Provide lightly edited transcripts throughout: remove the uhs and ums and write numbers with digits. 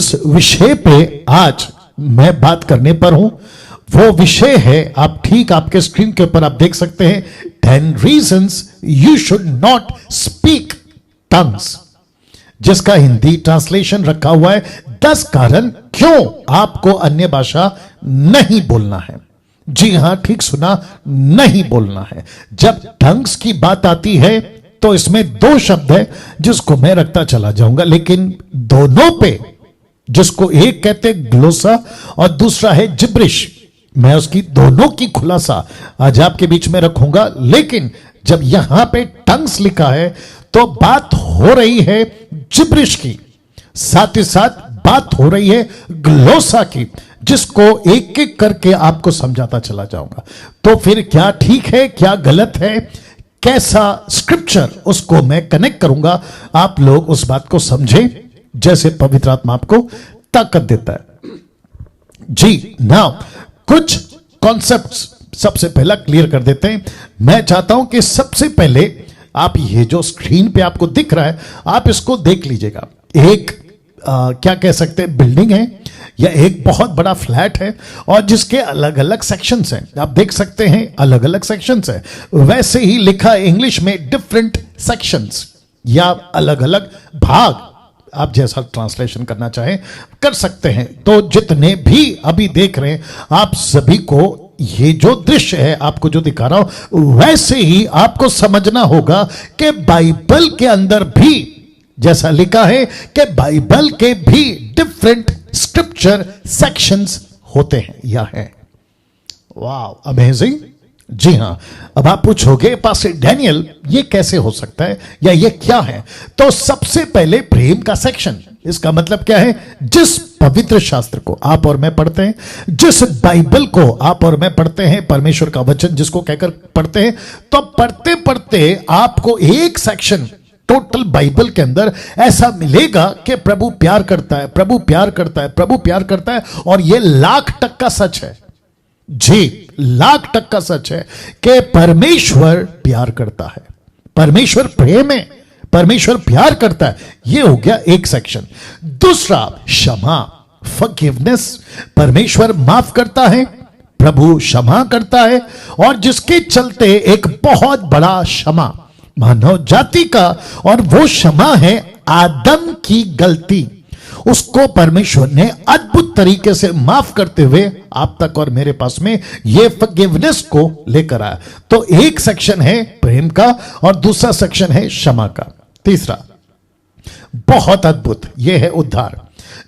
जिस विषय पे आज मैं बात करने पर हूं वो विषय है, आप ठीक आपके स्क्रीन के ऊपर आप देख सकते हैं, 10 reasons you should not speak tongues, जिसका हिंदी ट्रांसलेशन रखा हुआ है 10 कारण क्यों आपको अन्य भाषा नहीं बोलना है। जी हां, ठीक सुना, नहीं बोलना है। जब टंग्स की बात आती है तो इसमें 2 शब्द है जिसको मैं रखता चला जाऊंगा, लेकिन दोनों पे, जिसको एक कहते हैं ग्लोसा और दूसरा है जिब्रिश, मैं उसकी दोनों की खुलासा आज आपके बीच में रखूंगा। लेकिन जब यहां पे टंग्स लिखा है तो बात हो रही है जिब्रिश की, साथ ही साथ बात हो रही है ग्लोसा की, जिसको एक एक करके आपको समझाता चला जाऊंगा। तो फिर क्या ठीक है, क्या गलत है, कैसा स्क्रिप्चर, उसको मैं कनेक्ट करूंगा, आप लोग उस बात को समझें जैसे पवित्र आत्मा आपको ताकत देता है। जी नाउ कुछ कॉन्सेप्ट्स सबसे पहला क्लियर कर देते हैं। मैं चाहता हूं कि सबसे पहले आप ये जो स्क्रीन पे आपको दिख रहा है, आप इसको देख लीजिएगा। एक क्या कह सकते हैं, बिल्डिंग है या एक बहुत बड़ा फ्लैट है और जिसके अलग अलग सेक्शंस हैं। आप देख सकते हैं अलग अलग सेक्शंस हैं। वैसे ही लिखा है इंग्लिश में डिफरेंट सेक्शंस या अलग अलग भाग, आप जैसा ट्रांसलेशन करना चाहें कर सकते हैं। तो जितने भी अभी देख रहे हैं आप सभी को ये जो दृश्य है आपको जो दिखा रहा हूं, वैसे ही आपको समझना होगा कि बाइबल के अंदर भी जैसा लिखा है कि बाइबल के भी डिफरेंट स्क्रिप्चर सेक्शंस होते हैं या है। वाह, अमेजिंग। जी हां, अब आप पूछोगे पास्टर डैनियल ये कैसे हो सकता है या ये क्या है? तो सबसे पहले प्रेम का सेक्शन, इसका मतलब क्या है? जिस पवित्र शास्त्र को आप और मैं पढ़ते हैं, जिस बाइबल को आप और मैं पढ़ते हैं, परमेश्वर का वचन जिसको कहकर पढ़ते हैं, तो पढ़ते पढ़ते आपको एक सेक्शन टोटल बाइबल के अंदर ऐसा मिलेगा कि प्रभु प्यार करता है, प्रभु प्यार करता है, प्रभु प्यार करता है। और यह 1,00,000% सच है। जी, 1,00,000% सच है कि परमेश्वर प्यार करता है, परमेश्वर प्रेम है, परमेश्वर प्यार करता है। यह हो गया एक सेक्शन। दूसरा क्षमा, फॉरगिवनेस, परमेश्वर माफ करता है, प्रभु क्षमा करता है। और जिसके चलते एक बहुत बड़ा क्षमा मानव जाति का, और वो क्षमा है आदम की गलती, उसको परमेश्वर ने अद्भुत तरीके से माफ करते हुए आप तक और मेरे पास में ये फॉरगिवनेस को लेकर आया। तो एक सेक्शन है प्रेम का और दूसरा सेक्शन है क्षमा का। तीसरा बहुत अद्भुत, यह है उद्धार,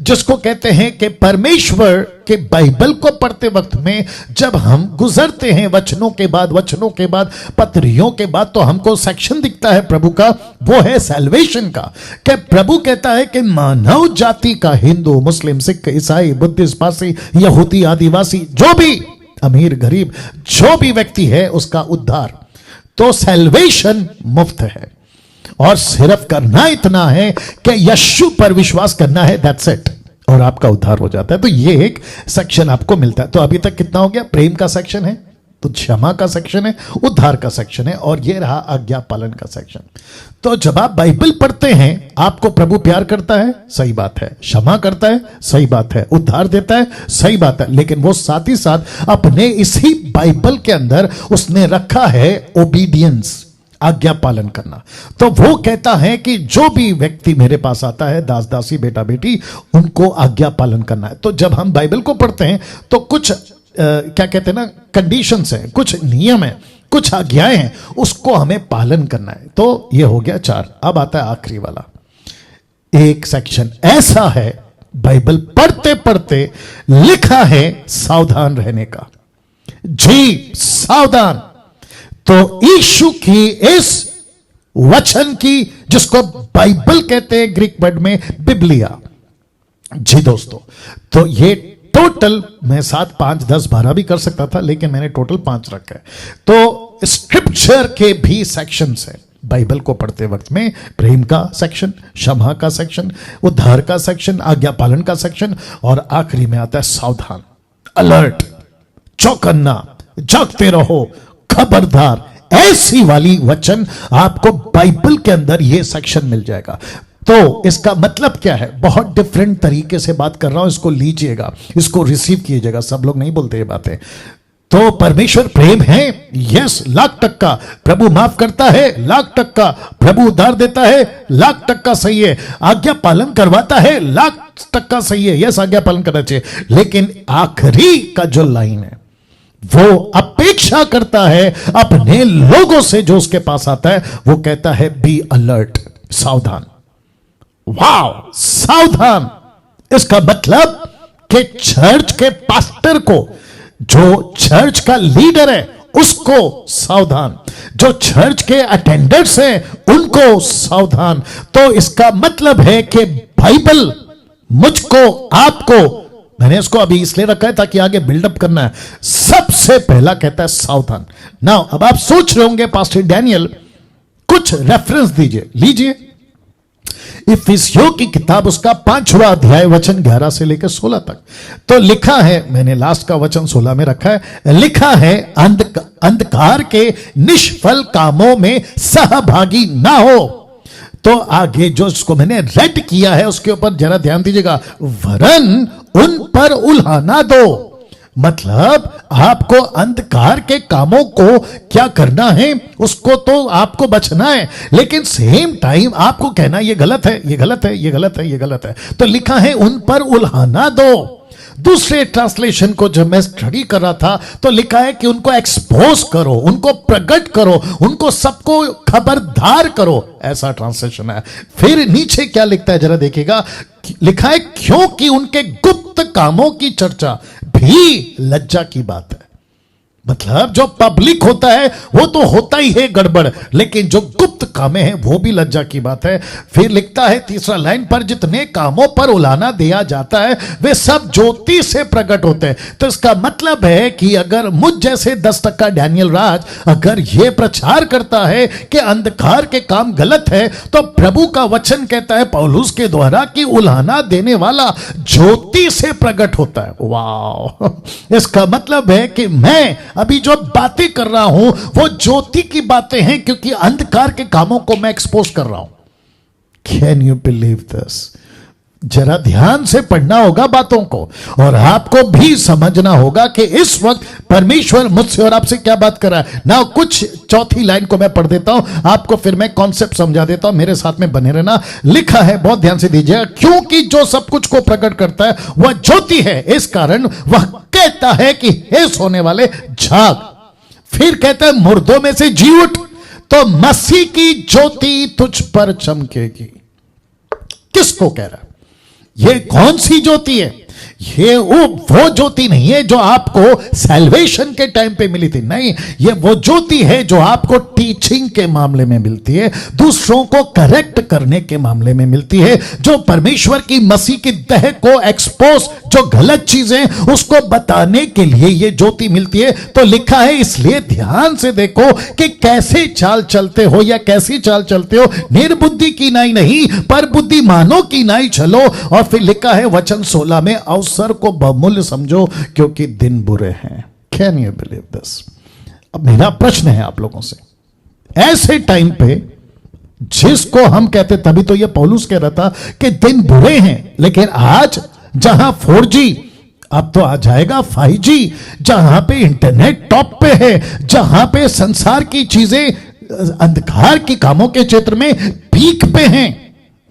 जिसको कहते हैं कि परमेश्वर के बाइबल को पढ़ते वक्त में जब हम गुजरते हैं वचनों के बाद वचनों के बाद पत्रियों के बाद, तो हमको सेक्शन दिखता है प्रभु का, वो है सैल्वेशन का। कि प्रभु कहता है कि मानव जाति का, हिंदू, मुस्लिम, सिख, ईसाई, बुद्धिस्ट, पारसी, यहूदी, आदिवासी, जो भी अमीर गरीब जो भी व्यक्ति है, उसका उद्धार। तो सैल्वेशन मुफ्त है और सिर्फ करना इतना है कि यीशु पर विश्वास करना है, दैट्स इट, और आपका उद्धार हो जाता है। तो ये एक सेक्शन आपको मिलता है। तो अभी तक कितना हो गया? प्रेम का सेक्शन है, तो क्षमा का सेक्शन है, उद्धार का सेक्शन है, और ये रहा आज्ञा पालन का सेक्शन। तो जब आप बाइबल पढ़ते हैं, आपको प्रभु प्यार करता है, सही बात है, क्षमा करता है, सही बात है, उद्धार देता है, सही बात है, लेकिन वो साथ ही साथ अपने इसी बाइबल के अंदर उसने रखा है ओबीडियंस, आज्ञा पालन करना। तो वो कहता है कि जो भी व्यक्ति मेरे पास आता है, दास दासी, बेटा बेटी, उनको आज्ञा पालन करना है। तो जब हम बाइबल को पढ़ते हैं तो कुछ क्या कहते हैं ना, कंडीशंस हैं, कुछ नियम हैं, कुछ आज्ञाएं हैं, उसको हमें पालन करना है। तो ये हो गया 4। अब आता है आखिरी वाला। एक सेक्शन ऐसा है बाइबल पढ़ते पढ़ते लिखा है सावधान रहने का। जी, सावधान। तो यीशु की इस वचन की, जिसको बाइबल कहते हैं ग्रीक वर्ड में बिब्लिया। जी दोस्तों, तो ये टोटल मैं 7, 5, 10, 12 भी कर सकता था, लेकिन मैंने टोटल 5 रखा है। तो स्क्रिप्चर के भी सेक्शंस हैं बाइबल को पढ़ते वक्त में। प्रेम का सेक्शन, क्षमा का सेक्शन, उद्धार का सेक्शन, आज्ञा पालन का सेक्शन, और आखिरी में आता है सावधान, अलर्ट, चौकन्ना, जागते रहो, खबरदार। ऐसी वाली वचन आपको बाइबल के अंदर यह सेक्शन मिल जाएगा। तो इसका मतलब क्या है? बहुत डिफरेंट तरीके से बात कर रहा हूं, इसको लीजिएगा, इसको रिसीव कीजिएगा। सब लोग नहीं बोलते ये बातें। तो परमेश्वर प्रेम है, यस, 1,00,000% प्रभु माफ करता है, 1,00,000% प्रभु उद्धार देता है, 1,00,000% सही है। आज्ञा पालन करवाता है, 1,00,000% सही है, यस, आज्ञा पालन करना चाहिए। लेकिन आखिरी का जो लाइन है, वो अपेक्षा करता है अपने लोगों से जो उसके पास आता है। वो कहता है बी अलर्ट, सावधान। वाव, सावधान। इसका मतलब कि चर्च के पास्टर को, जो चर्च का लीडर है उसको सावधान, जो चर्च के अटेंडर्स हैं उनको सावधान। तो इसका मतलब है कि बाइबल मुझको, आपको, मैंने इसको अभी इसलिए रखा है ताकि आगे बिल्डअप करना है, सबसे पहला कहता है सावधान। नाउ अब आप सोच रहे होंगे पास्टर डैनियल कुछ रेफरेंस दीजिए, लीजिए इफिसियों की किताब, उसका 5वां अध्याय वचन 11 से लेकर 16 तक। तो लिखा है, मैंने लास्ट का वचन 16 में रखा है, लिखा है अंधकार के निष्फल कामों में सहभागी ना हो। तो आगे जो इसको मैंने रेड किया है उसके ऊपर जरा ध्यान दीजिएगा, वरन उन पर उल्हाना दो। मतलब आपको अंधकार के कामों को क्या करना है, उसको तो आपको बचना है, लेकिन सेम टाइम आपको कहना ये गलत है, ये गलत है, ये गलत है, ये गलत है। तो लिखा है उन पर उल्हाना दो। दूसरे ट्रांसलेशन को जब मैं स्टडी कर रहा था तो लिखा है कि उनको एक्सपोज करो, उनको प्रकट करो, उनको सबको खबरदार करो, ऐसा ट्रांसलेशन है। फिर नीचे क्या लिखता है जरा देखिएगा, लिखा है क्योंकि उनके गुप्त कामों की चर्चा भी लज्जा की बात है। मतलब जो पब्लिक होता है वो तो होता ही है गड़बड़, लेकिन जो गुप्त कामें हैं वो भी लज्जा की बात है। फिर लिखता है तीसरा लाइन पर, जितने कामों पर उलाना दिया जाता है वे सब ज्योति से प्रकट होते हैं। तो इसका मतलब है कि अगर मुझ जैसे 10% डैनियल राज अगर ये प्रचार करता है कि अंधकार के काम गलत है, तो प्रभु का वचन कहता है पौलुस के द्वारा कि उलाना देने वाला ज्योति से प्रकट होता है। वाह, इसका मतलब है कि मैं अभी जो बातें कर रहा हूं वो ज्योति की बातें हैं, क्योंकि अंधकार के कामों को मैं एक्सपोज कर रहा हूं। Can you believe this? जरा ध्यान से पढ़ना होगा बातों को, और आपको भी समझना होगा कि इस वक्त परमेश्वर मुझसे और आपसे क्या बात कर रहा है ना। कुछ चौथी लाइन को मैं पढ़ देता हूं आपको, फिर मैं कॉन्सेप्ट समझा देता हूं, मेरे साथ में बने रहना। लिखा है, बहुत ध्यान से दीजिएगा, क्योंकि जो सब कुछ को प्रकट करता है वह ज्योति है, इस कारण वह कहता है कि हे सोने वाले जाग। फिर कहता है मुर्दों में से जी उठ, तो मसीह की ज्योति तुझ पर चमकेगी। किसको कह रहा है? ये कौन सी ज्योति है? ये वो ज्योति नहीं है जो आपको सैल्वेशन के टाइम पे मिली थी, नहीं, ये वो ज्योति है जो आपको टीचिंग के मामले में मिलती है, दूसरों को करेक्ट करने के मामले में मिलती है, जो परमेश्वर की मसीह की देह को एक्सपोज, जो गलत चीजें उसको बताने के लिए ये ज्योति मिलती है। तो लिखा है, इसलिए ध्यान से देखो कि कैसे चाल चलते हो या कैसी चाल चलते हो, निर्बुद्धि की नाई नहीं पर बुद्धिमानों की नाई चलो। और फिर लिखा है वचन 16 में, अवसर को बहुमूल्य समझो क्योंकि दिन बुरे हैं। Can you believe this? अब मेरा प्रश्न है आप लोगों से, ऐसे टाइम पे जिसको हम कहते, तभी तो ये पौलुस कह रहा था कि दिन बुरे हैं, लेकिन आज जहां 4G, अब तो आ जाएगा 5G, जहां पे इंटरनेट टॉप पे है, जहां पे संसार की चीजें अंधकार के कामों के क्षेत्र में पीक पे हैं,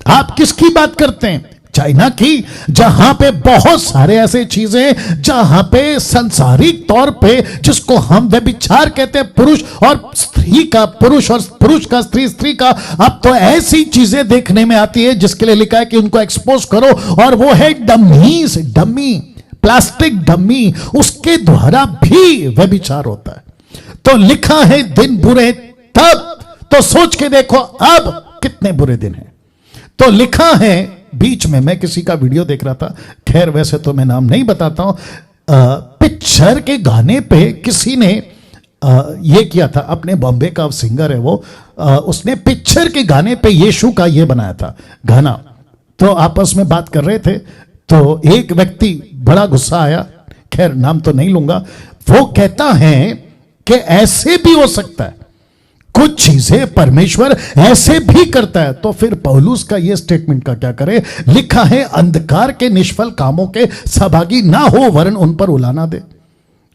आप किसकी बात करते हैं? चाइना की, जहां पे बहुत सारे ऐसे चीजें, जहां पे संसारिक तौर पे जिसको हम व्यभिचार कहते हैं, पुरुष और स्त्री का पुरुष और पुरुष का स्त्री, स्त्री का, अब तो ऐसी चीजें देखने में आती है जिसके लिए लिखा है कि उनको एक्सपोज करो, और वो है डमीज, डमी, प्लास्टिक डमी, उसके द्वारा भी व्यभिचार होता है। तो लिखा है दिन बुरे तब, तो सोच के देखो अब कितने बुरे दिन हैं। तो लिखा है, बीच में मैं किसी का वीडियो देख रहा था, खैर वैसे तो मैं नाम नहीं बताता हूं, पिक्चर के गाने पे किसी ने ये किया था, अपने बॉम्बे का सिंगर है वो, उसने पिक्चर के गाने पे यीशु का ये बनाया था गाना। तो आपस में बात कर रहे थे, तो एक व्यक्ति बड़ा गुस्सा आया, खैर नाम तो नहीं लूंगा, वो कहता है कि ऐसे भी हो सकता है कुछ चीजें परमेश्वर ऐसे भी करता है। तो फिर पौलुस का यह स्टेटमेंट का क्या करे? लिखा है, अंधकार के निष्फल कामों के सहभागी ना हो, वरन उन पर उलाना दे।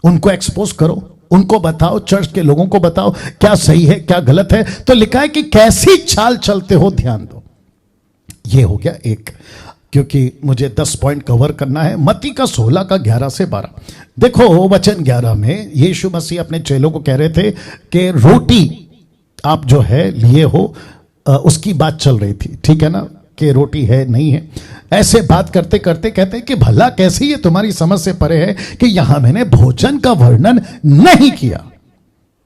उनको एक्सपोज करो, उनको बताओ, चर्च के लोगों को बताओ क्या सही है क्या गलत है। तो लिखा है कि कैसी चाल चलते हो ध्यान दो। ये हो गया एक, क्योंकि मुझे 10 पॉइंट कवर करना है। मत्ती का 16 का 11 से 12 देखो। वचन 11 में यीशु मसीह अपने चेलों को कह रहे थे कि रोटी आप जो है लिए हो, उसकी बात चल रही थी, ठीक है ना, कि रोटी है नहीं है। ऐसे बात करते करते कहते हैं कि भला कैसे ये तुम्हारी समझ से परे है कि यहां मैंने भोजन का वर्णन नहीं किया।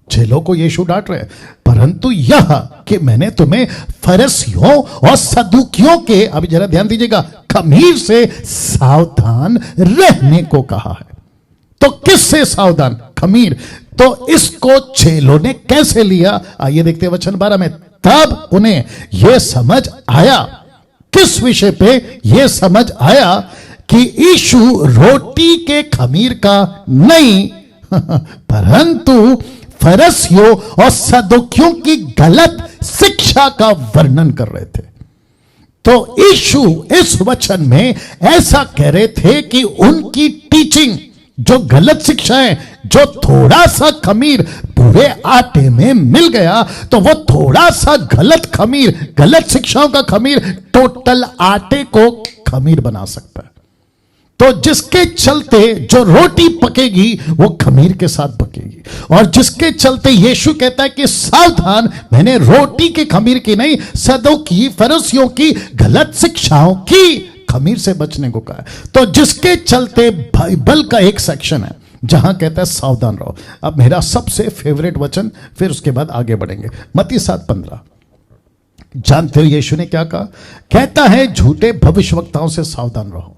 चेलों को यीशु डांट रहे, परंतु यह कि मैंने तुम्हें फरीसियों और सदूकियों के, अभी जरा ध्यान दीजिएगा, खमीर से सावधान रहने को कहा है। तो किससे सावधान? खमीर। तो इसको चेलों ने कैसे लिया? आइए देखते हैं वचन 12 में। तब उन्हें यह समझ आया, किस विषय पे? यह समझ आया कि यीशु रोटी के खमीर का नहीं परंतु फरीसियों और सदूकियों की गलत शिक्षा का वर्णन कर रहे थे। तो यीशु इस वचन में ऐसा कह रहे थे कि उनकी टीचिंग जो गलत शिक्षा है, जो थोड़ा सा खमीर पूरे आटे में मिल गया तो वो थोड़ा सा गलत खमीर, गलत शिक्षाओं का खमीर टोटल आटे को खमीर बना सकता है। तो जिसके चलते जो रोटी पकेगी वो खमीर के साथ पकेगी, और जिसके चलते यीशु कहता है कि सावधान, मैंने रोटी के खमीर की नहीं, सदूकी फरीसियों की गलत शिक्षाओं की खमीर से बचने को कहा है। तो जिसके चलते बाइबल का एक सेक्शन है जहां कहता है सावधान रहो। अब मेरा सबसे फेवरेट वचन, फिर उसके बाद आगे बढ़ेंगे। मत्ती 7:15 जानते हो यीशु ने क्या कहा? कहता है झूठे भविष्यवक्ताओं से सावधान रहो।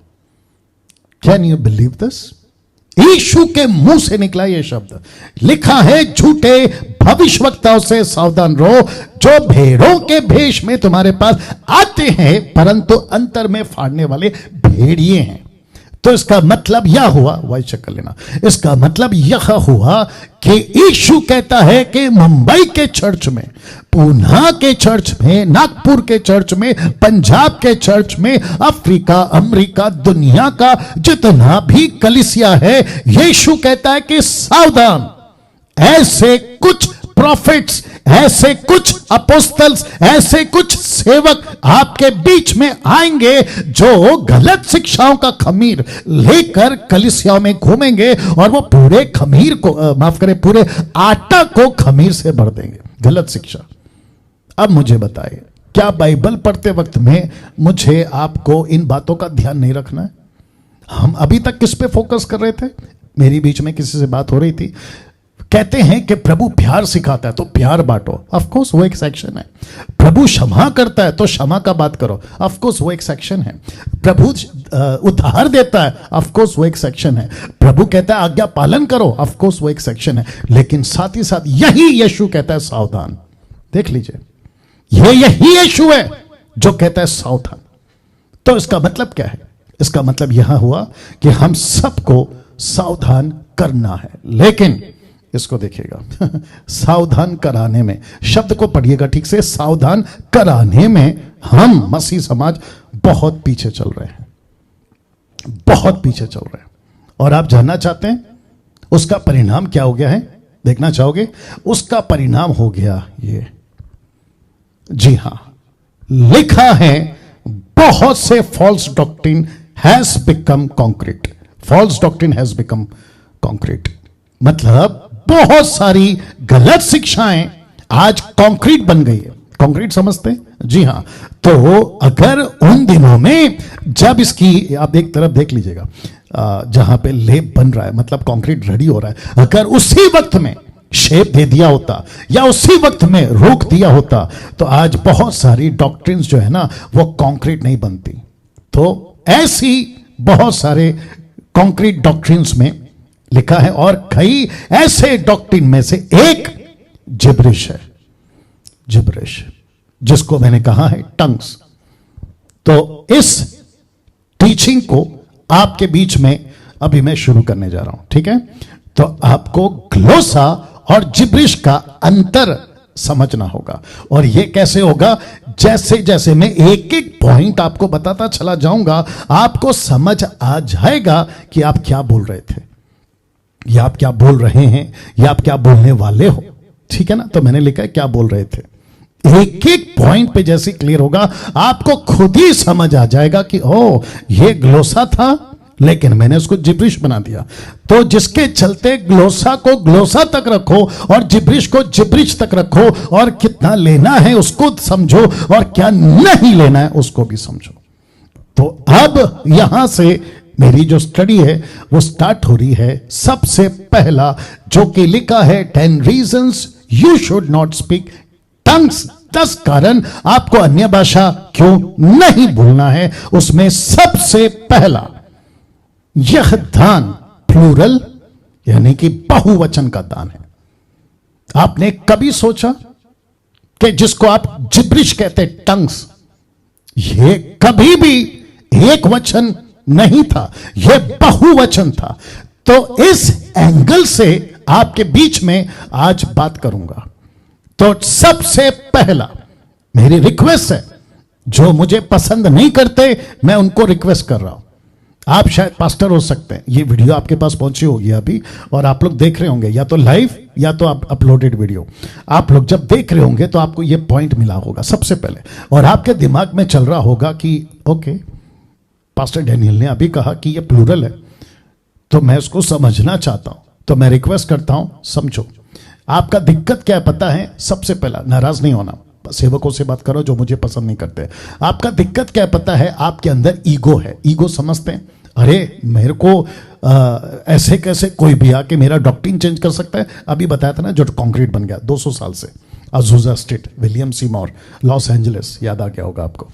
Can you believe this? Yeshu के मुंह से निकला यह शब्द। लिखा है झूठे भविष्यवक्ताओं से सावधान रहो, जो भेड़ों के भेष में तुम्हारे पास आते हैं परंतु अंतर में फाड़ने वाले भेड़िए हैं। तो इसका मतलब यह हुआ, वाइस चेक कर लेना, इसका मतलब यह हुआ कि यीशु कहता है कि मुंबई के चर्च में, पूना के चर्च में, नागपुर के चर्च में, पंजाब के चर्च में, अफ्रीका, अमेरिका, दुनिया का जितना भी कलीसिया है, यीशु कहता है कि सावधान, ऐसे कुछ प्रॉफिट्स, ऐसे कुछ अपोस्टल्स, ऐसे कुछ सेवक आपके बीच में आएंगे जो गलत शिक्षाओं का खमीर लेकर कलीसियाओं में घूमेंगे और वो पूरे खमीर को, माफ करें, पूरे आटा को खमीर से भर देंगे। गलत शिक्षा। अब मुझे बताइए, क्या बाइबल पढ़ते वक्त में मुझे आपको इन बातों का ध्यान नहीं रखना है? हम अभी तक किस पे फोकस कर रहे थे? मेरी बीच में किसी से बात हो रही थी, कहते हैं कि प्रभु प्यार सिखाता है तो प्यार बांटो, ऑफ कोर्स वो एक सेक्शन है। प्रभु क्षमा करता है तो क्षमा का बात करो, ऑफ कोर्स वो एक सेक्शन है। प्रभु उद्धार देता है, ऑफ कोर्स वो एक सेक्शन है। प्रभु कहता है आज्ञा पालन करो, ऑफ कोर्स वो एक सेक्शन है। लेकिन साथ ही साथ यही यीशु कहता है सावधान। देख लीजिए, यही यीशु है जो कहता है सावधान। तो इसका मतलब क्या है? इसका मतलब यह हुआ कि हम सबको सावधान करना है। लेकिन इसको देखिएगा, सावधान कराने में, शब्द को पढ़िएगा ठीक से, सावधान कराने में हम मसीह समाज बहुत पीछे चल रहे हैं, बहुत पीछे चल रहे हैं। और आप जानना चाहते हैं उसका परिणाम क्या हो गया है? देखना चाहोगे? उसका परिणाम हो गया ये, जी हां, लिखा है बहुत से false doctrine has become concrete. False doctrine has become concrete मतलब बहुत सारी गलत शिक्षाएं आज कंक्रीट बन गई है। कंक्रीट समझते हैं? जी हां। तो अगर उन दिनों में जब इसकी, आप एक तरफ देख लीजिएगा जहां पे लेप बन रहा है, मतलब कंक्रीट रेडी हो रहा है, अगर उसी वक्त में शेप दे दिया होता या उसी वक्त में रोक दिया होता तो आज बहुत सारी डॉक्ट्रिन्स जो है ना वो कंक्रीट नहीं बनती। तो ऐसी बहुत सारे कंक्रीट डॉक्ट्रिन्स में लिखा है, और कई ऐसे डॉक्ट्रिन में से एक जिब्रिश है। जिब्रिश जिसको मैंने कहा है टंग्स। तो इस टीचिंग को आपके बीच में अभी मैं शुरू करने जा रहा हूं, ठीक है? तो आपको ग्लोसा और जिब्रिश का अंतर समझना होगा। और ये कैसे होगा? जैसे जैसे मैं एक एक पॉइंट आपको बताता चला जाऊंगा, आपको समझ आ जाएगा कि आप क्या बोल रहे थे, या आप क्या बोल रहे हैं, या आप क्या बोलने वाले हो। ठीक है ना? तो मैंने लिखा है क्या बोल रहे थे। एक एक पॉइंट पे जैसे क्लियर होगा, आपको खुद ही समझ आ जाएगा कि ओ, ये ग्लोसा था लेकिन मैंने उसको जिब्रिश बना दिया। तो जिसके चलते ग्लोसा को ग्लोसा तक रखो और जिब्रिश को जिब्रिश तक रखो, और कितना लेना है उसको समझो और क्या नहीं लेना है उसको भी समझो। तो अब यहां से मेरी जो स्टडी है वो स्टार्ट हो रही है। सबसे पहला जो कि लिखा है 10 reasons you should not speak tongues, 10 कारण आपको अन्य भाषा क्यों नहीं बोलना है। उसमें सबसे पहला, यह दान प्लूरल यानी कि बहुवचन का दान है। आपने कभी सोचा कि जिसको आप जिब्रिश कहते टंग्स, ये कभी भी एक वचन नहीं था, यह बहुवचन था। तो इस एंगल से आपके बीच में आज बात करूंगा। तो सबसे पहला मेरी रिक्वेस्ट है, जो मुझे पसंद नहीं करते मैं उनको रिक्वेस्ट कर रहा हूं। आप शायद पास्टर हो सकते हैं, ये वीडियो आपके पास पहुंची होगी अभी और आप लोग देख रहे होंगे या तो लाइव या तो आप अपलोडेड वीडियो। आप लोग जब देख रहे होंगे तो आपको ये पॉइंट मिला होगा सबसे पहले, और आपके दिमाग में चल रहा होगा कि ओके, पास्टर डैनियल ने अभी कहा कि ये प्लूरल है, तो मैं उसको समझना चाहता हूं। तो मैं रिक्वेस्ट करता हूं, समझो आपका दिक्कत क्या है पता है। सबसे पहला, नाराज नहीं होना, सेवकों से बात करो जो मुझे पसंद नहीं करते। आपका दिक्कत क्या है पता है? आपके अंदर ईगो है। ईगो समझते हैं? अरे मेरे को ऐसे कैसे कोई भी आके मेरा डॉक्ट्रिन चेंज कर सकता है। अभी बताया था ना जो कंक्रीट बन गया 200 साल से, Azusa street, William Seymour, Los Angeles, याद आ गया होगा आपको।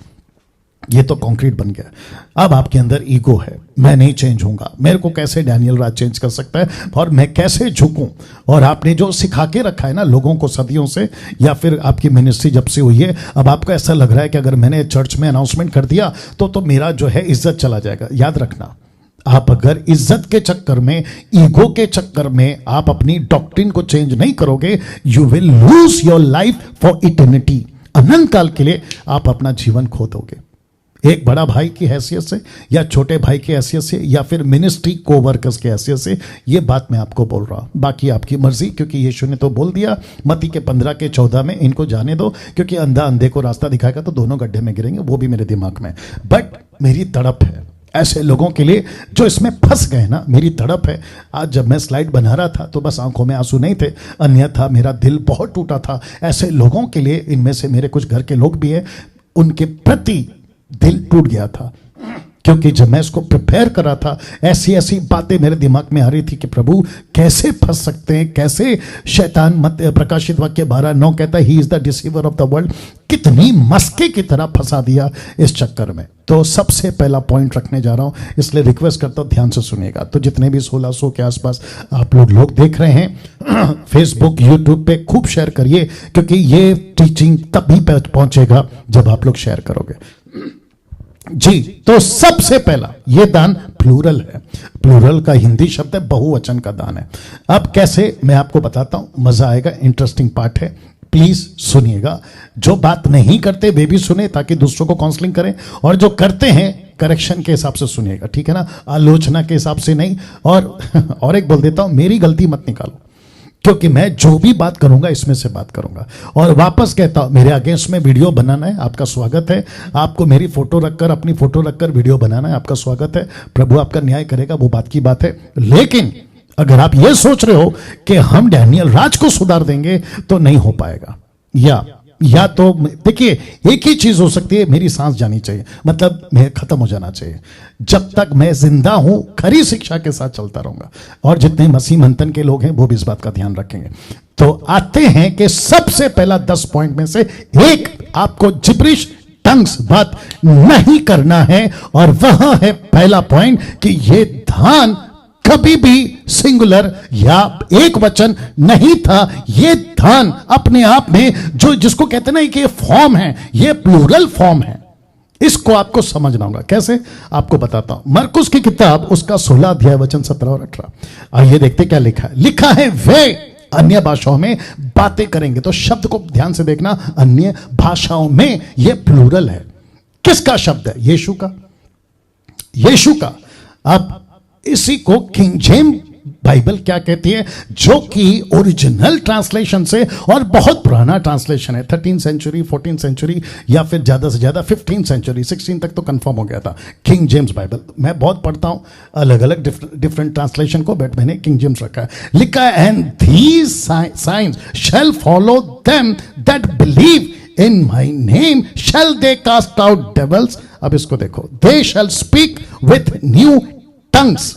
ये तो कंक्रीट बन गया। अब आपके अंदर ईगो है, मैं नहीं चेंज होऊंगा, मेरे को कैसे डैनियल राज चेंज कर सकता है, और मैं कैसे झुकूं। और आपने जो सिखा के रखा है ना लोगों को सदियों से, या फिर आपकी मिनिस्ट्री जब से हुई है, अब आपको ऐसा लग रहा है कि अगर मैंने चर्च में अनाउंसमेंट कर दिया तो मेरा जो है इज्जत चला जाएगा। याद रखना, आप अगर इज्जत के चक्कर में, ईगो के चक्कर में आप अपनी डॉक्ट्रिन को चेंज नहीं करोगे, you will lose your life for eternity. अनंत काल के लिए आप अपना जीवन खो दोगे। एक बड़ा भाई की हैसियत से, या छोटे भाई की हैसियत से, या फिर मिनिस्ट्री को वर्कर्स की हैसियत से ये बात मैं आपको बोल रहा हूं। बाकी आपकी मर्जी, क्योंकि यीशु ने तो बोल दिया मत्ती के 15 के 14 में, इनको जाने दो, क्योंकि अंधा अंधे को रास्ता दिखाएगा तो दोनों गड्ढे में गिरेंगे। वो भी मेरे दिमाग में, बट मेरी तड़प है ऐसे लोगों के लिए जो इसमें फंस गए ना। मेरी तड़प है। आज जब मैं स्लाइड बना रहा था तो बस आंखों में आंसू नहीं थे, अन्यथा मेरा दिल बहुत टूटा था ऐसे लोगों के लिए। इनमें से मेरे कुछ घर के लोग भी हैं, उनके प्रति दिल टूट गया था, क्योंकि जब मैं इसको प्रिपेयर कर रहा था ऐसी ऐसी बातें मेरे दिमाग में आ रही थी कि प्रभु कैसे फंस सकते हैं, कैसे शैतान। मत प्रकाशित वाक्य 12:9 कहता है he is the deceiver of the world. कितनी मस्के की तरह फंसा दिया इस चक्कर में। तो सबसे पहला पॉइंट रखने जा रहा हूं, इसलिए रिक्वेस्ट करता हूं ध्यान से सुनिएगा। तो जितने भी 1600 के आसपास आप लोग देख रहे हैं फेसबुक यूट्यूब पे, खूब शेयर करिए, क्योंकि ये टीचिंग तभी पहुंचेगा जब आप लोग शेयर करोगे जी। तो सबसे पहला, यह दान प्लूरल है। प्लूरल का हिंदी शब्द है बहुवचन का दान है। अब कैसे मैं आपको बताता हूं, मजा आएगा, इंटरेस्टिंग पार्ट है, प्लीज सुनिएगा। जो बात नहीं करते वे भी सुने ताकि दूसरों को काउंसलिंग करें, और जो करते हैं करेक्शन के हिसाब से सुनिएगा, ठीक है ना, आलोचना के हिसाब से नहीं। और एक बोल देता हूं, मेरी गलती मत निकालो, क्योंकि मैं जो भी बात करूंगा इसमें से बात करूंगा। और वापस कहता हूं, मेरे अगेंस्ट में वीडियो बनाना है, आपका स्वागत है। आपको मेरी फोटो रखकर, अपनी फोटो रखकर वीडियो बनाना है, आपका स्वागत है। प्रभु आपका न्याय करेगा, वो बात की बात है। लेकिन अगर आप ये सोच रहे हो कि हम डैनियल राज को सुधार देंगे तो नहीं हो पाएगा। या तो देखिए, एक ही चीज हो सकती है, मेरी सांस जानी चाहिए, मतलब मैं खत्म हो जाना चाहिए। जब तक मैं जिंदा हूं खरी शिक्षा के साथ चलता रहूंगा, और जितने मसीह मंथन के लोग हैं वो भी इस बात का ध्यान रखेंगे। तो आते हैं कि सबसे पहला 10 पॉइंट में से एक, आपको जिब्रिश टंग्स बात नहीं करना है। और वहां है पहला पॉइंट कि ये धान कभी भी सिंगुलर या एक वचन नहीं था। ये धान अपने आप में, जो जिसको कहते ना कि ये फॉर्म है, ये प्लूरल फॉर्म है। इसको आपको समझना होगा। कैसे, आपको बताता हूं। मरकुस की किताब उसका 16 अध्याय वचन 17 और 18। आइए देखते क्या लिखा है। लिखा है वे अन्य भाषाओं में बातें करेंगे। तो शब्द को ध्यान से देखना, अन्य भाषाओं में, यह प्लूरल है। किसका शब्द है? यीशु का। यीशु का। अब इसी को किंग जेम्स बाइबल क्या कहती है, जो कि ओरिजिनल ट्रांसलेशन से, और बहुत पुराना ट्रांसलेशन है, 13th सेंचुरी, 14th सेंचुरी, या फिर ज्यादा से ज्यादा 15th सेंचुरी, 16 तक तो कंफर्म हो गया था। किंग जेम्स बाइबल मैं बहुत पढ़ता हूं अलग अलग डिफरेंट ट्रांसलेशन को, बट मैंने किंग जेम्स रखा है। लिखा है, and these signs shall follow them that believe in my name shall they cast out devils. अब इसको देखो, they shall speak with new tongues.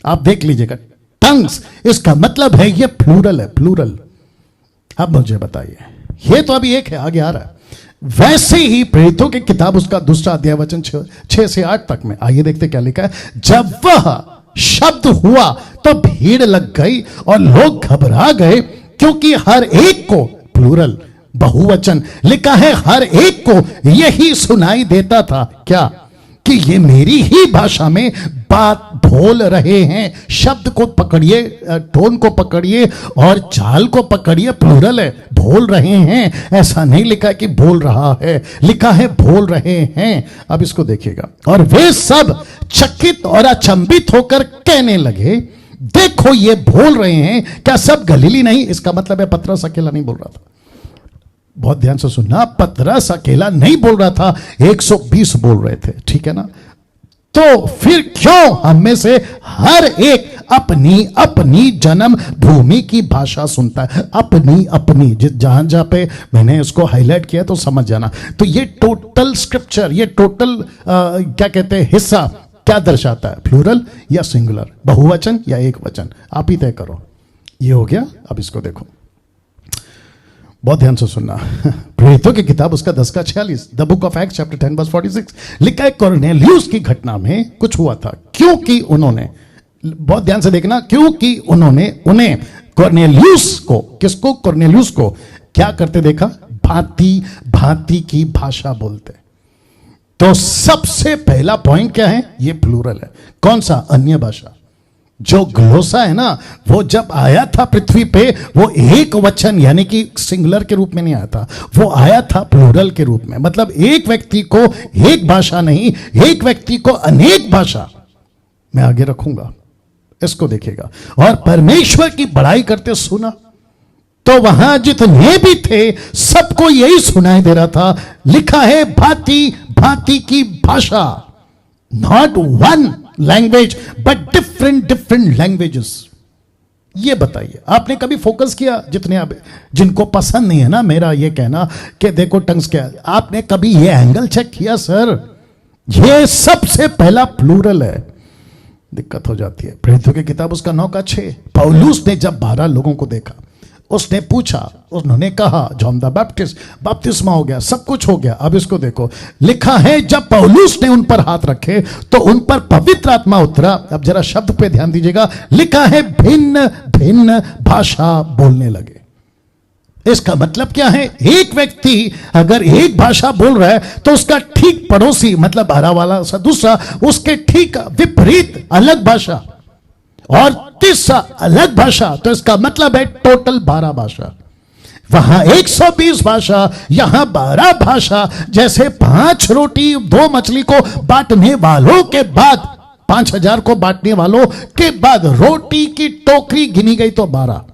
आप देख लीजिएगा, टंग्स, इसका मतलब है ये प्लूरल है, प्लूरल। अब मुझे बताइए, ये तो अभी एक है, आगे आ रहा है। वैसे ही प्रेरितों की किताब उसका 2 अध्याय वचन 6 से 8 तक में, आइए देखते क्या लिखा है। जब वह शब्द हुआ तो भीड़ लग गई और लोग घबरा गए, क्योंकि हर एक को, प्लूरल बहुवचन लिखा है, हर एक को यही सुनाई देता था, क्या? कि ये मेरी ही भाषा में बात बोल रहे हैं। शब्द को पकड़िए, टोन को पकड़िए और चाल को पकड़िए, प्लूरल है, बोल रहे हैं। ऐसा नहीं लिखा कि बोल रहा है, लिखा है बोल रहे हैं। अब इसको देखिएगा, और वे सब चकित और अचंभित होकर कहने लगे, देखो ये बोल रहे हैं, क्या सब गलीली नहीं? इसका मतलब है पतरस अकेला नहीं बोल रहा था। बहुत ध्यान से सुनना, पतरस अकेला नहीं बोल रहा था, 120 बोल रहे थे, ठीक है ना? तो फिर क्यों हम में से हर एक अपनी अपनी जन्म भूमि की भाषा सुनता है? अपनी अपनी, जहां जहां पे मैंने इसको हाईलाइट किया तो समझ जाना। तो ये टोटल स्क्रिप्चर, ये टोटल क्या कहते हैं, हिस्सा क्या दर्शाता है? प्लूरल या सिंगुलर, बहुवचन या एक वचन? आप ही तय करो। ये हो गया। अब इसको देखो, बहुत ध्यान से सुनना। प्रेरितों की किताब उसका 10:46, the book of acts chapter 10:46 लिखा है, कॉर्नेलियस की घटना में कुछ हुआ था, क्योंकि उन्होंने, बहुत ध्यान से देखना, क्योंकि उन्होंने उन्हें कॉर्नेलियस को, किसको? कॉर्नेलियस को क्या करते देखा? भांति भांति की भाषा बोलते। तो सबसे पहला पॉइंट क्या है? ये प्लूरल है। कौन सा? अन्य भाषा। जो ग्लोसा है ना, वो जब आया था पृथ्वी पे, वो एक वचन यानी कि सिंगुलर के रूप में नहीं आया था, वो आया था प्लूरल के रूप में। मतलब एक व्यक्ति को एक भाषा नहीं, एक व्यक्ति को अनेक भाषा। मैं आगे रखूंगा, इसको देखिएगा। और परमेश्वर की बड़ाई करते सुना, तो वहां जितने भी थे सबको यही सुनाई दे रहा था। लिखा है, भांति भांति की भाषा, not one language but different languages. ये बताइए, आपने कभी फोकस किया? जितने आप, जिनको पसंद नहीं है ना मेरा ये कहना कि देखो टंग्स क्या, आपने कभी ये एंगल चेक किया? सर ये सबसे पहला प्लूरल है। दिक्कत हो जाती है। प्रेरितों की किताब उसका 9:6, पौलुस ने जब 12 लोगों को देखा, उसने पूछा, उन्होंने कहा जॉन द बैप्टिस्ट, बपतिस्मा हो गया, सब कुछ हो गया। अब इसको देखो, लिखा है, जब पौलुस ने उन पर हाथ रखे तो उन पर पवित्र आत्मा उतरा। अब जरा शब्द पे ध्यान दीजिएगा, लिखा है भिन्न भिन्न भाषा बोलने लगे। इसका मतलब क्या है? एक व्यक्ति अगर एक भाषा बोल रहा है तो उसका ठीक पड़ोसी, मतलब 12 वाला सा दूसरा, उसके ठीक विपरीत अलग भाषा, और तीसरा अलग भाषा। तो इसका मतलब है टोटल 12 भाषा। वहां 120 भाषा, यहां 12 भाषा। जैसे 5 रोटी 2 मछली को बांटने वालों के बाद, 5000 को बांटने वालों के बाद रोटी की टोकरी गिनी गई तो 12।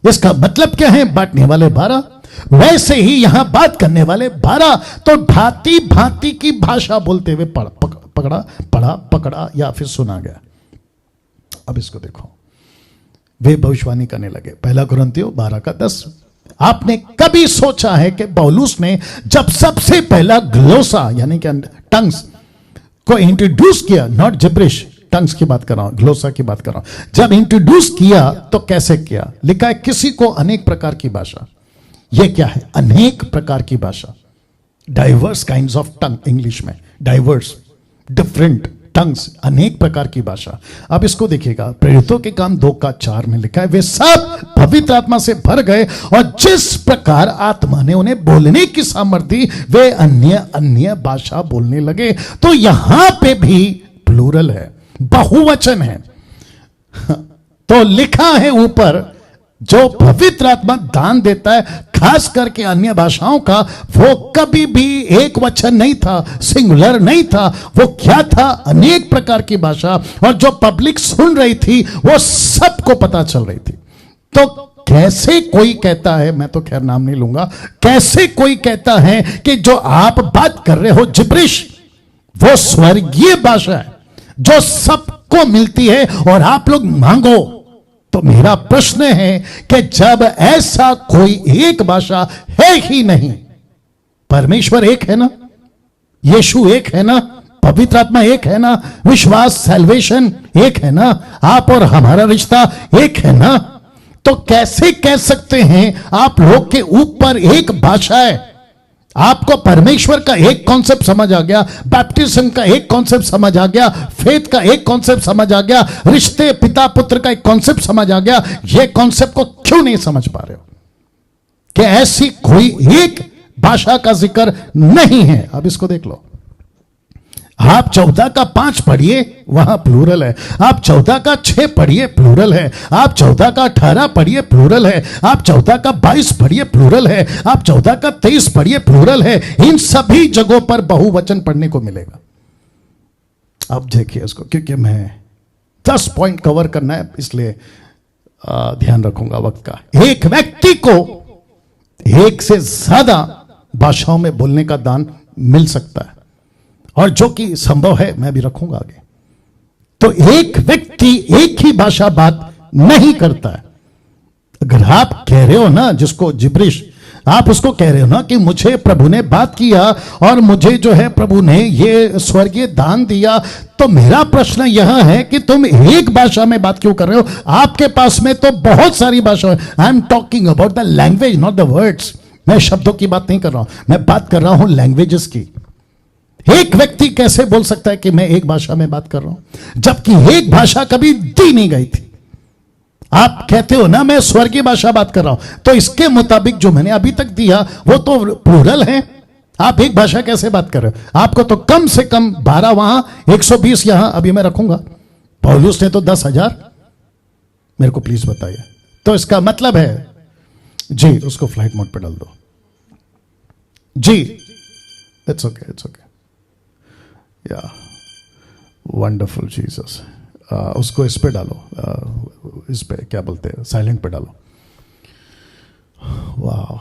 इसका मतलब क्या है? बांटने वाले 12, वैसे ही यहां बात करने वाले 12। तो भांति भांति की भाषा बोलते हुए पकड़ा या फिर सुना गया। अब इसको देखो, वे भविष्यवाणी करने लगे। 1 कुरिन्थियों 12:10। आपने कभी सोचा है कि पौलुस ने जब सबसे पहला ग्लोसा यानी कि टंग्स को इंट्रोड्यूस किया, नॉट जिब्रिश, टंग्स की बात कर रहा हूं, ग्लोसा की बात कर रहा हूं, जब इंट्रोड्यूस किया तो कैसे किया? लिखा है, किसी को अनेक प्रकार की भाषा। यह क्या है? अनेक प्रकार की भाषा, diverse kinds of tongue, English में डाइवर्स, डिफरेंट टंग्स, अनेक प्रकार की भाषा। अब इसको देखिएगा, प्रेरितों के काम 2:4 में लिखा है, वे सब पवित्र आत्मा से भर गए और जिस प्रकार आत्मा ने उन्हें बोलने की सामर्थ्य दी, वे अन्य अन्य भाषा बोलने लगे। तो यहां पे भी प्लूरल है, बहुवचन है। तो लिखा है ऊपर जो पवित्र आत्मा दान देता है, खास करके अन्य भाषाओं का, वो कभी भी एक वचन नहीं था, सिंगुलर नहीं था। वो क्या था? अनेक प्रकार की भाषा, और जो पब्लिक सुन रही थी वो सबको पता चल रही थी। तो कैसे कोई कहता है, मैं तो खैर नाम नहीं लूंगा, कैसे कोई कहता है कि जो आप बात कर रहे हो जिब्रिश, वो स्वर्गीय भाषा है जो सबको मिलती है और आप लोग मांगो? तो मेरा प्रश्न है कि जब ऐसा कोई एक भाषा है ही नहीं, परमेश्वर एक है ना, यीशु एक है ना, पवित्र आत्मा एक है ना, विश्वास सैल्वेशन एक है ना, आप और हमारा रिश्ता एक है ना, तो कैसे कह सकते हैं आप लोग के ऊपर एक भाषा है? आपको परमेश्वर का एक कॉन्सेप्ट समझ आ गया, बैप्टिज्म का एक कॉन्सेप्ट समझ आ गया, फेथ का एक कॉन्सेप्ट समझ आ गया, रिश्ते पिता पुत्र का एक कॉन्सेप्ट समझ आ गया। ये कॉन्सेप्ट को क्यों नहीं समझ पा रहे हो कि ऐसी कोई एक भाषा का जिक्र नहीं है? अब इसको देख लो। आप 14 का 5 पढ़िए, वहां प्लूरल है। आप 14 का 6 पढ़िए, प्लूरल है। आप 14 का 18 पढ़िए, प्लूरल है। आप 14 का 22 पढ़िए, प्लूरल है। आप 14 का 23 पढ़िए, प्लूरल है। इन सभी जगहों पर बहुवचन पढ़ने को मिलेगा। अब देखिए इसको, क्योंकि मैं 10 पॉइंट कवर करना है, इसलिए ध्यान रखूंगा वक्त का। एक व्यक्ति को एक से ज्यादा भाषाओं में बोलने का दान मिल सकता है, और जो कि संभव है, मैं भी रखूंगा आगे। तो एक व्यक्ति एक ही भाषा बात नहीं करता है। अगर आप कह रहे हो ना, जिसको जिब्रिश, आप उसको कह रहे हो ना कि मुझे प्रभु ने बात किया और मुझे जो है प्रभु ने ये स्वर्गीय दान दिया, तो मेरा प्रश्न यह है कि तुम एक भाषा में बात क्यों कर रहे हो? आपके पास में तो बहुत सारी भाषा है। I am talking about the language, not the words. मैं शब्दों की बात नहीं कर रहा हूं, मैं बात कर रहा हूं लैंग्वेजेस की। एक व्यक्ति कैसे बोल सकता है कि मैं एक भाषा में बात कर रहा हूं, जबकि एक भाषा कभी दी नहीं गई थी? आप कहते हो ना मैं स्वर्गीय भाषा बात कर रहा हूं, तो इसके मुताबिक जो मैंने अभी तक दिया वो तो प्लूरल है। आप एक भाषा कैसे बात कर रहे हो? आपको तो कम से कम 12 वहां, 120 यहां, अभी मैं रखूंगा। पौलुस ने तो 10,000। मेरे को प्लीज बताइए। तो इसका मतलब है जी, उसको फ्लाइट मोड पे डाल दो जी। इट्स ओके, इट्स ओके, या वंडरफुल जीसस। उसको इस पे डालो, इस पे क्या बोलते हैं, साइलेंट पे डालो। वाह,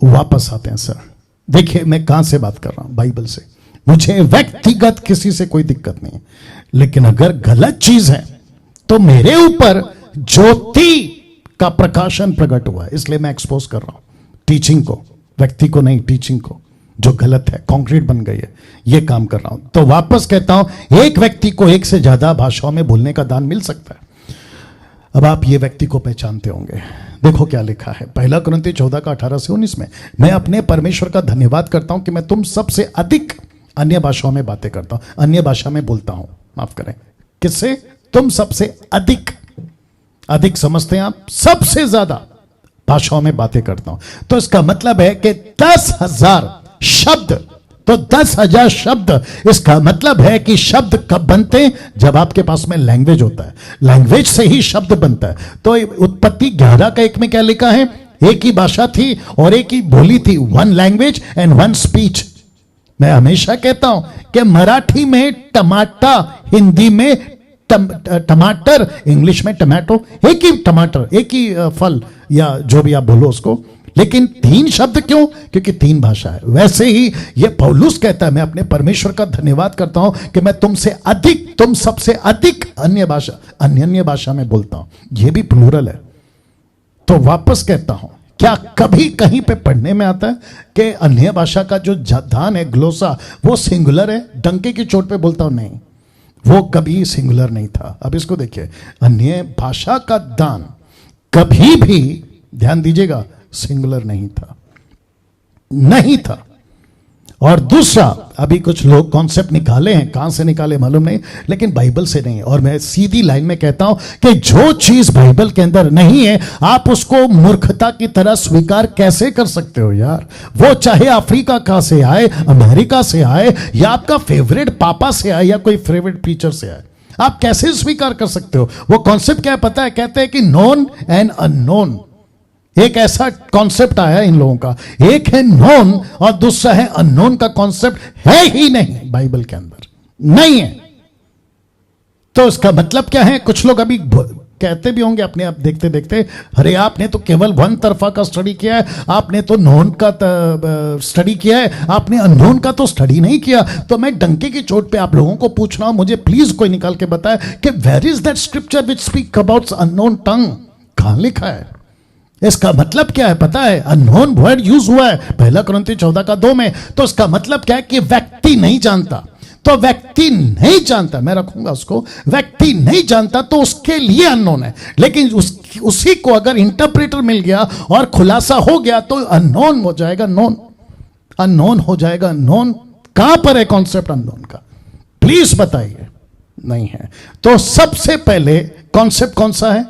वापस आते हैं सर। देखिए मैं कहां से बात कर रहा हूं, बाइबल से। मुझे व्यक्तिगत किसी से कोई दिक्कत नहीं है, लेकिन अगर गलत चीज है तो मेरे ऊपर ज्योति का प्रकाशन प्रकट हुआ है, इसलिए मैं एक्सपोज कर रहा हूं टीचिंग को, व्यक्ति को नहीं, टीचिंग को। जो गलत है, कंक्रीट बन गई है, ये काम कर रहा हूं। तो वापस कहता हूं, एक व्यक्ति को एक से ज्यादा भाषाओं में बोलने का दान मिल सकता है। अब आप ये व्यक्ति को पहचानते होंगे। देखो क्या लिखा है 1 कुरिन्थी 14 का 18 से 19 में। मैं अपने परमेश्वर का धन्यवाद करता हूं कि मैं तुम सबसे अधिक अन्य भाषाओं में बातें करता हूं, अन्य भाषा में बोलता हूं, माफ करें। किससे? तुम सबसे अधिक। अधिक समझते हैं आप? सबसे ज्यादा भाषाओं में बातें करता हूं। तो इसका मतलब है कि 10,000 शब्द, तो 10,000 शब्द। इसका मतलब है कि शब्द कब बनते हैं? जब आपके पास में लैंग्वेज होता है। लैंग्वेज से ही शब्द बनता है। तो उत्पत्ति 11 का 1 में क्या लिखा है? एक ही भाषा थी और एक ही बोली थी, 1 लैंग्वेज एंड 1 स्पीच। मैं हमेशा कहता हूं कि मराठी में टमाटा, हिंदी में टमाटर, इंग्लिश में टमाटो, एक ही टमाटर, एक ही फल, या जो भी आप बोलो उसको, लेकिन 3 शब्द क्यों? क्योंकि 3 भाषा है। वैसे ही ये पौलुस कहता है, मैं अपने परमेश्वर का धन्यवाद करता हूं कि मैं तुमसे अधिक, तुम सबसे अधिक अन्य भाषा में बोलता हूं। यह भी प्लूरल है। तो वापस कहता हूं, क्या कभी कहीं पे पढ़ने में आता है कि अन्य भाषा का जो दान है, ग्लोसा, वो सिंगुलर है? डंके की चोट पे बोलता हूं, नहीं, वो कभी सिंगुलर नहीं था। अब इसको देखिए, अन्य भाषा का दान कभी भी, ध्यान दीजिएगा, सिंगुलर नहीं था, नहीं था। और दूसरा, अभी कुछ लोग कॉन्सेप्ट निकाले हैं, कहां से निकाले मालूम नहीं, लेकिन बाइबल से नहीं। और मैं सीधी लाइन में कहता हूं कि जो चीज बाइबल के अंदर नहीं है, आप उसको मूर्खता की तरह स्वीकार कैसे कर सकते हो यार? वो चाहे अफ्रीका का से आए, अमेरिका से आए, या आपका फेवरेट पापा से आए, या कोई फेवरेट प्रीचर से आए, आप कैसे स्वीकार कर सकते हो? वो कॉन्सेप्ट क्या है पता है? कहते हैं कि नोन एंड अननोन। एक ऐसा कॉन्सेप्ट आया इन लोगों का, एक है नोन और दूसरा है अननोन का कॉन्सेप्ट है ही नहीं बाइबल के अंदर, नहीं है। तो इसका मतलब क्या है? कुछ लोग अभी कहते भी होंगे अपने आप देखते देखते, अरे आपने तो केवल वन तरफा का स्टडी किया है, आपने तो नोन का स्टडी किया है, आपने अननोन का तो स्टडी नहीं किया। तो मैं डंके की चोट पे आप लोगों को पूछ रहा हूं, मुझे प्लीज कोई निकाल के बताए कि where is that scripture which speak about unknown tongue? कहां लिखा है? इसका मतलब क्या है पता है? अननोन वर्ड यूज हुआ है 1 कुरिन्थियों 14:2 में। तो इसका मतलब क्या है कि व्यक्ति नहीं जानता। तो व्यक्ति नहीं जानता, मैं रखूंगा उसको, व्यक्ति नहीं जानता तो उसके लिए अननोन है। लेकिन उसी को अगर इंटरप्रेटर मिल गया और खुलासा हो गया तो अननोन हो जाएगा नोन, अननोन हो जाएगा नोन। कहां पर है कॉन्सेप्ट अननोन का? प्लीज बताइए। नहीं है। तो सबसे पहले कॉन्सेप्ट कौन सा है?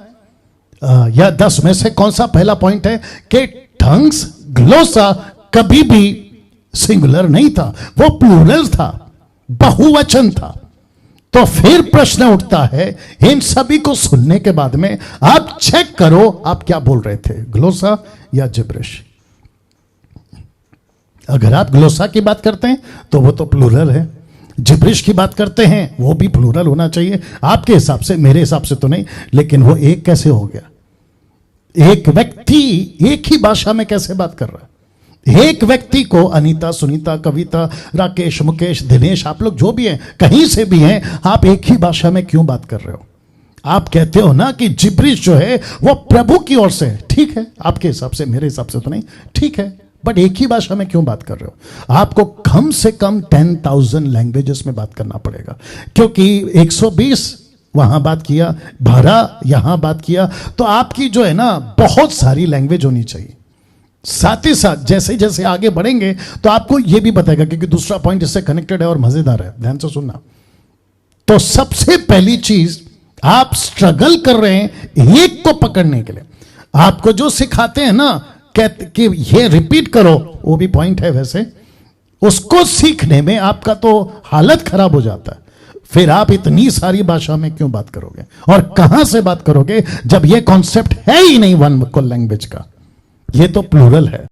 या 10 में से कौन सा पहला पॉइंट है कि टंग्स ग्लोसा कभी भी सिंगुलर नहीं था, वो प्लूरल था, बहुवचन था। तो फिर प्रश्न उठता है, इन सभी को सुनने के बाद में आप चेक करो आप क्या बोल रहे थे, ग्लोसा या जिब्रिश। अगर आप ग्लोसा की बात करते हैं तो वो तो प्लूरल है, जिब्रिश की बात करते हैं वो भी प्लूरल होना चाहिए आपके हिसाब से, मेरे हिसाब से तो नहीं। लेकिन वो एक कैसे हो गया? एक व्यक्ति एक ही भाषा में कैसे बात कर रहा है? एक व्यक्ति को अनीता, सुनीता, कविता, राकेश, मुकेश, दिनेश, आप लोग जो भी हैं, कहीं से भी हैं, आप एक ही भाषा में क्यों बात कर रहे हो? आप कहते हो ना कि जिब्रिश जो है वो प्रभु की ओर से है, ठीक है, आपके हिसाब से, मेरे हिसाब से तो नहीं, ठीक है, बट एक ही भाषा में क्यों बात कर रहे हो? आपको कम से कम 10,000 लैंग्वेजेस में बात करना पड़ेगा, क्योंकि 120 वहां बात किया, 12 यहां बात किया, तो आपकी जो है ना बहुत सारी लैंग्वेज होनी चाहिए। साथ ही साथ जैसे जैसे आगे बढ़ेंगे तो आपको यह भी बताएगा, क्योंकि दूसरा पॉइंट इससे कनेक्टेड है और मजेदार है, ध्यान से सुनना। तो सबसे पहली चीज, आप स्ट्रगल कर रहे हैं एक को पकड़ने के लिए। आपको जो सिखाते हैं ना कि ये रिपीट करो, वो भी पॉइंट है वैसे, उसको सीखने में आपका तो हालत खराब हो जाता है। फिर आप इतनी सारी भाषा में क्यों बात करोगे और कहां से बात करोगे जब ये कॉन्सेप्ट है ही नहीं वन लैंग्वेज का? ये तो प्लूरल है।